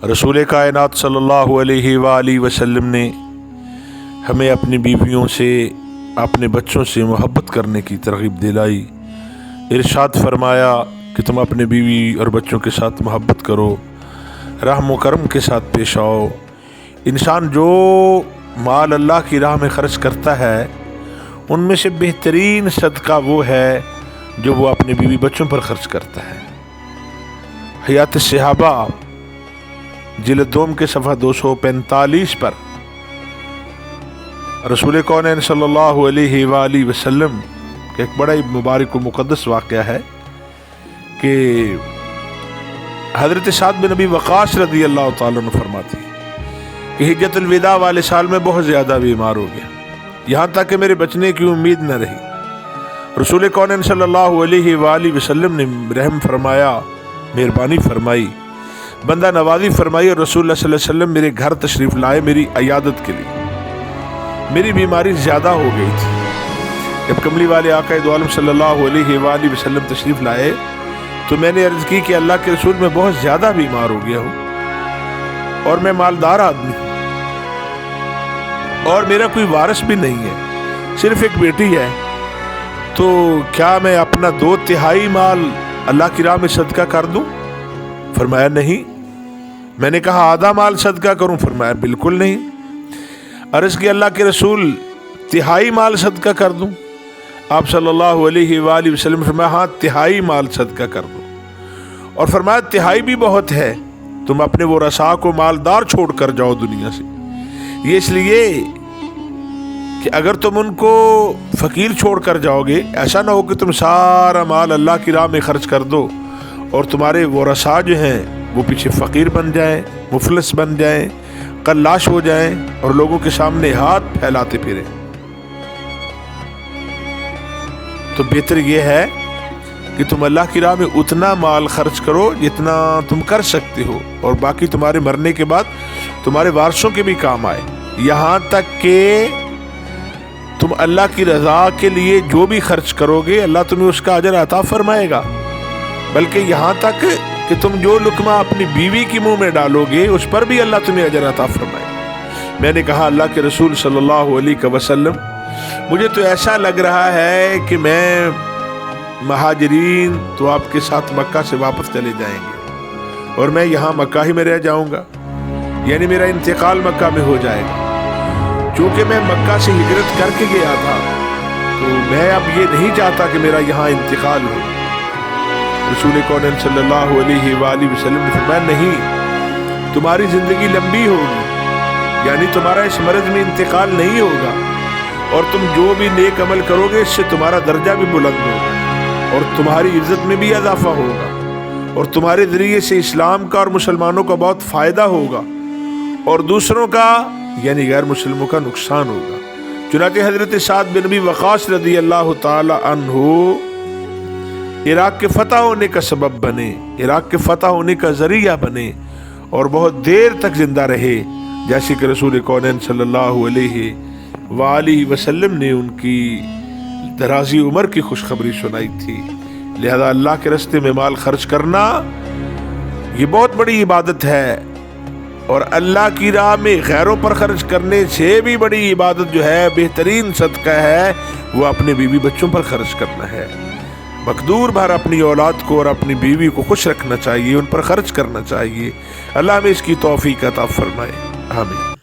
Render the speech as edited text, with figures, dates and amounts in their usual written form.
रसूल कायनात सल्लल्लाहु अलैहि वसल्लम ने हमें अपनी बीवियों से, अपने बच्चों से मोहब्बत करने की तरग़ीब दिलाई। इरशाद फरमाया कि तुम अपने बीवी और बच्चों के साथ मोहब्बत करो, रहम व करम के साथ पेश आओ। इंसान जो माल अल्लाह की राह में ख़र्च करता है, उनमें से बेहतरीन सदका वो है जो वो अपने बीवी बच्चों पर ख़र्च करता है। हयात सहाबा जिल्द 2 के सफ़ा 245 पर रसूल कौनैन सल्लल्लाहु अलैहि वसल्लम का एक बड़ा ही मुबारक व मुक़द्दस वाक़या है कि हज़रत साद बिन नबी वक़ास रज़ी अल्लाह तआला अन्हु फरमाती कि हिज्जतुल विदा वाले साल में बहुत ज़्यादा बीमार हो गया, यहाँ तक कि मेरे बचने की उम्मीद न रही। रसूल कौनैन सल्लल्लाहु अलैहि वसल्लम ने रहम फरमाया, मेहरबानी फरमाई, बंदा नवाजी फरमाई और रसूल सल्लल्लाहु अलैहि वसल्लम मेरे घर तशरीफ़ लाए मेरी इयादत के लिए। मेरी बीमारी ज़्यादा हो गई थी। जब कमली वाले आका दो आलम सल्लल्लाहु अलैहि वसल्लम तशरीफ़ लाए तो मैंने अर्ज़ की कि अल्लाह के रसूल मैं बहुत ज़्यादा बीमार हो गया हूँ और मैं मालदार आदमी हूँ और मेरा कोई वारिस भी नहीं है, सिर्फ एक बेटी है, तो क्या मैं अपना 2/3 माल अल्लाह की राह में सदका कर दूँ? फरमाया नहीं। मैंने कहा आधा माल सदका करूँ? फरमाया बिल्कुल नहीं। अर्ज़ की अल्लाह के रसूल 1/3 माल सदका कर दूँ? आप सल्लल्लाहु अलैहि वसल्लम फरमाया हाँ 1/3 माल सदका कर दो। और फरमाया 1/3 भी बहुत है, तुम अपने वो रसा को मालदार छोड़ कर जाओ दुनिया से। ये इसलिए कि अगर तुम उनको फ़कीर छोड़ कर जाओगे, ऐसा ना हो कि तुम सारा माल अल्लाह की राह में ख़र्च कर दो और तुम्हारे वो रसा जो हैं वो पीछे फ़कीर बन जाएं, मुफलिस बन जाएं, कल्लाश हो जाएं और लोगों के सामने हाथ फैलाते फिरें। तो बेहतर ये है कि तुम अल्लाह की राह में उतना माल खर्च करो जितना तुम कर सकते हो और बाकी तुम्हारे मरने के बाद तुम्हारे वारसों के भी काम आए। यहाँ तक कि तुम अल्लाह की रज़ा के लिए जो भी खर्च करोगे अल्लाह तुम्हें उसका अजर अता फरमाएगा। बल्कि यहाँ तक कि तुम जो लुकमा अपनी बीवी की मुंह में डालोगे उस पर भी अल्लाह तुम्हें अजर अता फरमाएगा। मैंने कहा अल्लाह के रसूल सल्लल्लाहु अलैहि वसल्लम, मुझे तो ऐसा लग रहा है कि मैं महाजरीन तो आपके साथ मक्का से वापस चले जाएंगे और मैं यहाँ मक्का ही में रह जाऊँगा, यानी मेरा इंतकाल मक्का में हो जाएगा। चूँकि मैं मक्का से हिजरत करके गया था तो मैं अब ये नहीं चाहता कि मेरा यहाँ इंतकाल हो। रसूल कौनैन सल्लल्लाहु अलैहि वसल्लम ने फरमाया नहीं, तुम्हारी ज़िंदगी लंबी होगी, यानी तुम्हारा इस मर्ज़ में इंतकाल नहीं होगा और तुम जो भी नेक अमल करोगे इससे तुम्हारा दर्जा भी बुलंद होगा और तुम्हारी इज्जत में भी इजाफा होगा और तुम्हारे ज़रिए से इस्लाम का और मुसलमानों का बहुत फ़ायदा होगा और दूसरों का यानी गैर मुसलमों का नुकसान होगा। चुनांचे हज़रत साद बिन नबी वक़ास रज़ी अल्लाह ताला अन्हु इराक़ के फ़तह होने का सबब बने, इराक़ के फ़तह होने का ज़रिया बने और बहुत देर तक ज़िंदा रहे, जैसे कि रसूल कौनैन सल्लल्लाहु अलैहि वसल्लम ने उनकी दराज़ी उम्र की खुशखबरी सुनाई थी। लिहाजा अल्लाह के रास्ते में माल खर्च करना ये बहुत बड़ी इबादत है और अल्लाह की राह में गैरों पर खर्च करने से भी बड़ी इबादत जो है, बेहतरीन सदका है, वो अपने बीवी बच्चों पर खर्च करना है। मकदूर भर अपनी औलाद को और अपनी बीवी को खुश रखना चाहिए, उन पर खर्च करना चाहिए। अल्लाह में इसकी तौफीक अता फरमाए। आमीन।